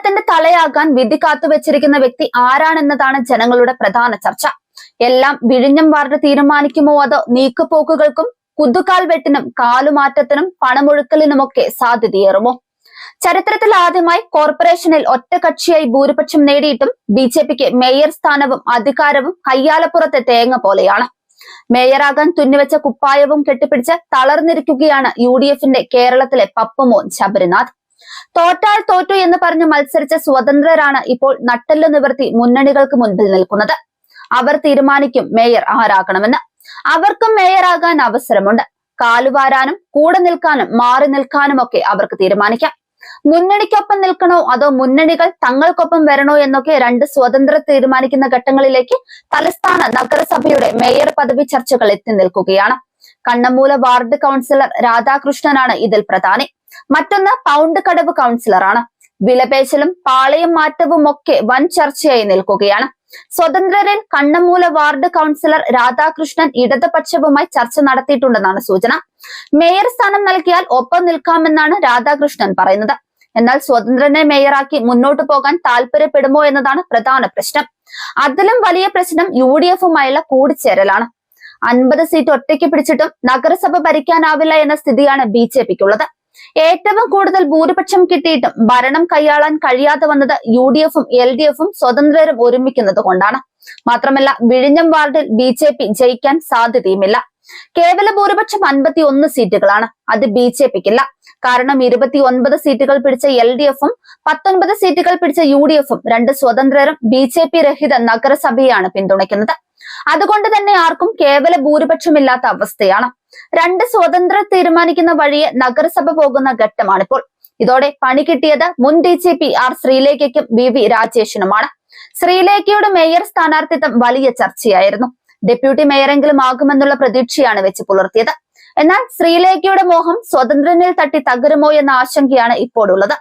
കേരളത്തിന്റെ തലയാകാൻ വിധി കാത്തുവെച്ചിരിക്കുന്ന വ്യക്തി ആരാണെന്നതാണ് ജനങ്ങളുടെ പ്രധാന ചർച്ച. എല്ലാം വിഴിഞ്ഞം വാർഡ് തീരുമാനിക്കുമോ അതോ നീക്കുപോക്കുകൾക്കും കുതുകാൽ വെട്ടിനും കാലുമാറ്റത്തിനും പണമൊഴുക്കലിനുമൊക്കെ സാധ്യതയേറുമോ? ചരിത്രത്തിൽ ആദ്യമായി കോർപ്പറേഷനിൽ ഒറ്റകക്ഷിയായി ഭൂരിപക്ഷം നേടിയിട്ടും ബിജെപിക്ക് മേയർ സ്ഥാനവും അധികാരവും കയ്യാലപ്പുറത്തെ തേങ്ങ പോലെയാണ്. മേയറാകാൻ തുന്നിവെച്ച കുപ്പായവും കെട്ടിപ്പിടിച്ച് തളർന്നിരിക്കുകയാണ് UDFന്റെ കേരളത്തിലെ പപ്പുമോൻ ശബരിനാഥ്. തോറ്റാൽ തോറ്റു എന്ന് പറഞ്ഞ് മത്സരിച്ച സ്വതന്ത്രരാണ് ഇപ്പോൾ നട്ടെല്ല് നിവർത്തി മുന്നണികൾക്ക് മുൻപിൽ നിൽക്കുന്നത്. അവർ തീരുമാനിക്കും മേയർ ആരാകണമെന്ന്. അവർക്കും മേയറാകാൻ അവസരമുണ്ട്. കാലുവാരാനും കൂടെ നിൽക്കാനും മാറി നിൽക്കാനും ഒക്കെ അവർക്ക് തീരുമാനിക്കാം. മുന്നണിക്കൊപ്പം നിൽക്കണോ അതോ മുന്നണികൾ തങ്ങൾക്കൊപ്പം വരണോ എന്നൊക്കെ രണ്ട് സ്വതന്ത്രർ തീരുമാനിക്കുന്ന ഘട്ടങ്ങളിലേക്ക് തലസ്ഥാന നഗരസഭയുടെ മേയർ പദവി ചർച്ചകൾ എത്തി നിൽക്കുകയാണ്. കണ്ണമൂല വാർഡ് കൗൺസിലർ രാധാകൃഷ്ണനാണ് ഇതിൽ പ്രധാനി. മറ്റൊന്ന് പൗണ്ട് കടവ് കൗൺസിലറാണ്. വിലപേശലും പാളയം മാറ്റവും ഒക്കെ വൻ ചർച്ചയായി നിൽക്കുകയാണ്. സ്വതന്ത്രരിൽ കണ്ണമൂല വാർഡ് കൗൺസിലർ രാധാകൃഷ്ണൻ ഇടതുപക്ഷവുമായി ചർച്ച നടത്തിയിട്ടുണ്ടെന്നാണ് സൂചന. മേയർ സ്ഥാനം നൽകിയാൽ ഒപ്പം നിൽക്കാമെന്നാണ് രാധാകൃഷ്ണൻ പറയുന്നത്. എന്നാൽ സ്വതന്ത്രനെ മേയറാക്കി മുന്നോട്ടു പോകാൻ താല്പര്യപ്പെടുമോ എന്നതാണ് പ്രധാന പ്രശ്നം. അതിലും വലിയ പ്രശ്നം UDFുമായുള്ള കൂടിച്ചേരലാണ്. 50 സീറ്റ് ഒറ്റയ്ക്ക് പിടിച്ചിട്ടും നഗരസഭ ഭരിക്കാനാവില്ല എന്ന സ്ഥിതിയാണ് BJPക്കുള്ളത്. ഏറ്റവും കൂടുതൽ ഭൂരിപക്ഷം കിട്ടിയിട്ടും ഭരണം കൈയാളാൻ കഴിയാതെ വന്നത് UDFും LDFും സ്വതന്ത്രരും ഒരുമിക്കുന്നത് കൊണ്ടാണ്. മാത്രമല്ല വിഴിഞ്ഞം വാർഡിൽ BJP ജയിക്കാൻ സാധ്യതയുമില്ല. കേവല ഭൂരിപക്ഷം 51 സീറ്റുകളാണ്. അത് BJPക്കില്ല. കാരണം 29 സീറ്റുകൾ പിടിച്ച LDFും 19 സീറ്റുകൾ പിടിച്ച UDFും രണ്ട് സ്വതന്ത്രരും BJP രഹിത നഗരസഭയാണ് പിന്തുണയ്ക്കുന്നത്. അതുകൊണ്ട് തന്നെ ആർക്കും കേവല ഭൂരിപക്ഷമില്ലാത്ത അവസ്ഥയാണ്. രണ്ട് സ്വതന്ത്രർ തീരുമാനിക്കുന്ന വഴിയെ നഗരസഭ പോകുന്ന ഘട്ടമാണിപ്പോൾ. ഇതോടെ പണി കിട്ടിയത് മുൻ DGP R ശ്രീലേഖയ്ക്കും VV രാജേഷിനുമാണ്. ശ്രീലേഖയുടെ മേയർ സ്ഥാനാർത്ഥിത്വം വലിയ ചർച്ചയായിരുന്നു. ഡെപ്യൂട്ടി മേയറെങ്കിലും ആകുമെന്നുള്ള പ്രതീക്ഷയാണ് വെച്ച് പുലർത്തിയത്. എന്നാൽ ശ്രീലേഖയുടെ മോഹം സ്വതന്ത്രനിൽ തട്ടി തകരുമോ എന്ന ആശങ്കയാണ് ഇപ്പോഴുള്ളത്.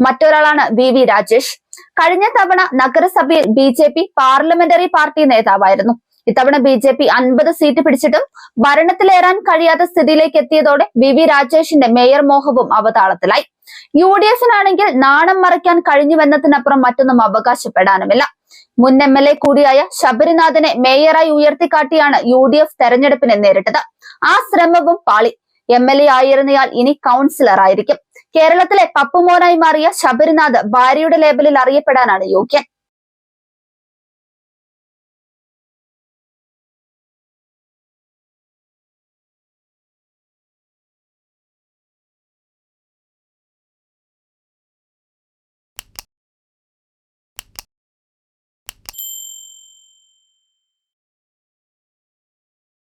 മറ്റൊരാളാണ് VV രാജേഷ്. കഴിഞ്ഞ തവണ നഗരസഭയിൽ BJP പാർലമെന്ററി പാർട്ടി നേതാവായിരുന്നു. ഇത്തവണ BJP 50 സീറ്റ് പിടിച്ചിട്ടും ഭരണത്തിലേറാൻ കഴിയാത്ത സ്ഥിതിയിലേക്ക് എത്തിയതോടെ VV രാജേഷിന്റെ മേയർ മോഹവും അവതാളത്തിലായി. UDFിനാണെങ്കിൽ നാണം മറയ്ക്കാൻ കഴിഞ്ഞുവെന്നതിനപ്പുറം മറ്റൊന്നും അവകാശപ്പെടാനുമില്ല. മുൻ MLA കൂടിയായ ശബരിനാഥിനെ മേയറായി ഉയർത്തിക്കാട്ടിയാണ് UDF തെരഞ്ഞെടുപ്പിനെ നേരിട്ടത്. ആ ശ്രമവും പാളി. MLA ആയിരുന്നയാൾ ഇനി കൗൺസിലർ ആയിരിക്കും. കേരളത്തിലെ പപ്പുമോനായി മാറിയ ശബരിനാഥ് ഭാര്യയുടെ ലേബലിൽ അറിയപ്പെടാനാണ് യോഗ്യൻ.